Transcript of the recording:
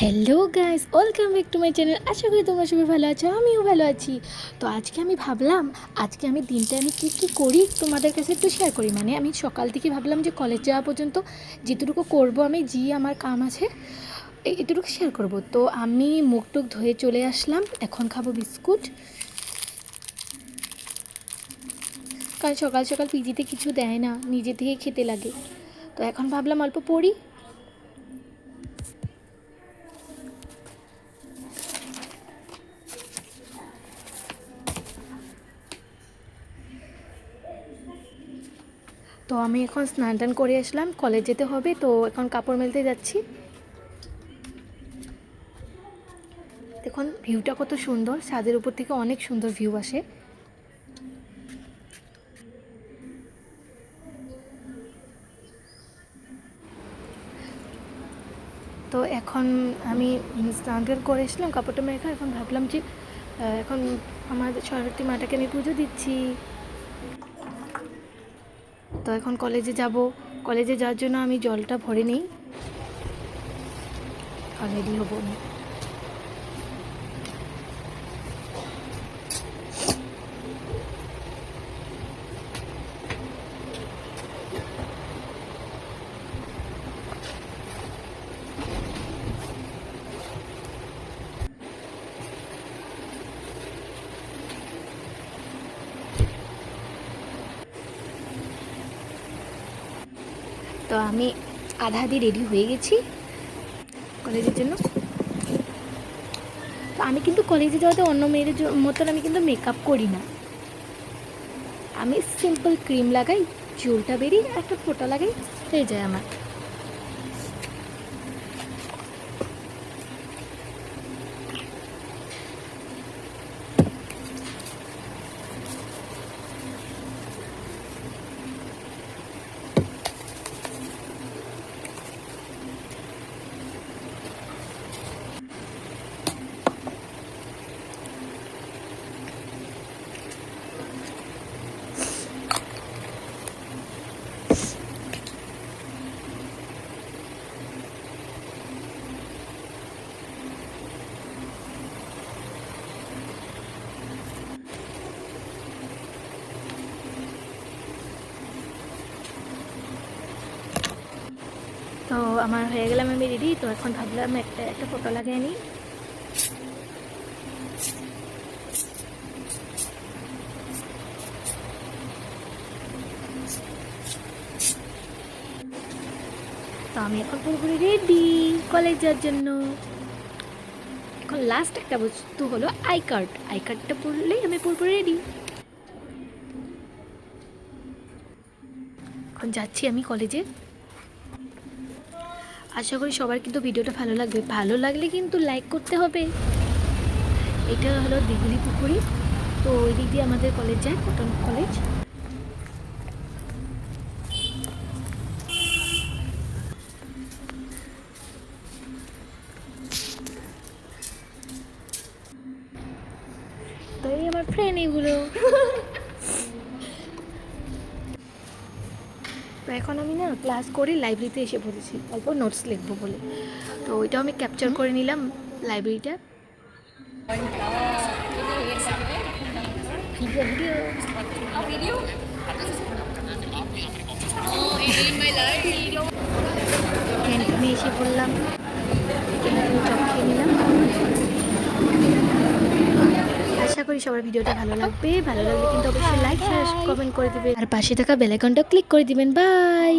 Hello guys, welcome back to my channel. আশা করি তোমরা সবাই ভালো আছো, আমিও ভালো আছি। তো আজকে আমি ভাবলাম দিনটা আমি কী করি তোমাদের কাছে একটু শেয়ার করি। মানে আমি সকাল থেকে ভাবলাম যে কলেজ যাওয়া পর্যন্ত যেটুকু করবো আমি, আমার কাম আছে এটুকু শেয়ার করব। তো আমি মুখ টুক ধুয়ে চলে আসলাম, এখন খাবো বিস্কুট, কারণ সকাল সকাল পিজিতে কিছু দেয় না, নিজে থেকে খেতে লাগে। তো এখন ভাবলাম অল্প পড়ি। তো আমি এখন স্নান টান করে আসলাম, কলেজ যেতে হবে, তো এখন কাপড় মেলতে যাচ্ছি। দেখুন ভিউটা কত সুন্দর, ছাদের উপর থেকে অনেক সুন্দর ভিউ আসে। তো এখন আমি স্নান টান করে এসলাম, কাপড়টা মেখে এখন ভাবলাম যে এখন আমাদের সরস্বতী মাটাকে আমি পুজো দিচ্ছি। তো এখন কলেজে যাব, কলেজে যাওয়ার জন্য আমি জলটা ভরে নিই, আর রেডি হবো। তো আমি আধা আধি রেডি হয়ে গেছি কলেজের জন্য। তো আমি কিন্তু কলেজে যাওয়াতে অন্য মেয়েদের মতন আমি কিন্তু মেকআপ করি না, আমি সিম্পল ক্রিম লাগাই, চুলটা বেরিয়ে একটা ফোঁটা লাগাই, হয়ে যায় আমার। তো আমার হয়ে গেলাম, আমি রেডি। তো এখন ভাবলাম একটা ফটো লাগিয়ে নিই। তো আমি এখন পুরোপুরি রেডি কলেজ যাওয়ার জন্য। এখন লাস্ট একটা বস্তু হলো আই কার্ডটা পড়লেই আমি পুরোপুরি রেডি। এখন যাচ্ছি আমি কলেজে। আশা করি সবার কিন্তু ভিডিওটা ভালো লাগবে, ভালো লাগলে কিন্তু লাইক করতে হবে। এটা হলো দিঘলি পুকুরি, তো ওই দিক দিয়ে আমাদের কলেজ যায়, কটন কলেজ। তো এই আমার ফ্রেন্ড এগুলো। তো এখন আমি না ক্লাস করে লাইব্রেরিতে এসে পড়েছি, অল্প নোটস লিখবো বলে। তো ওইটাও আমি ক্যাপচার করে নিলাম লাইব্রেরিটা। ক্যান্টিনে এসে পড়লাম, ক্যান্টিনে চপ খেয়ে নিলাম। আশা করি সবার ভিডিওটা ভালো লাগবে, ভালো লাগলে কিন্তু অবশ্যই লাইক শেয়ার কমেন্ট করে দিবেন, আর পাশে থাকা বেল আইকনটা ক্লিক করে দিবেন। বাই।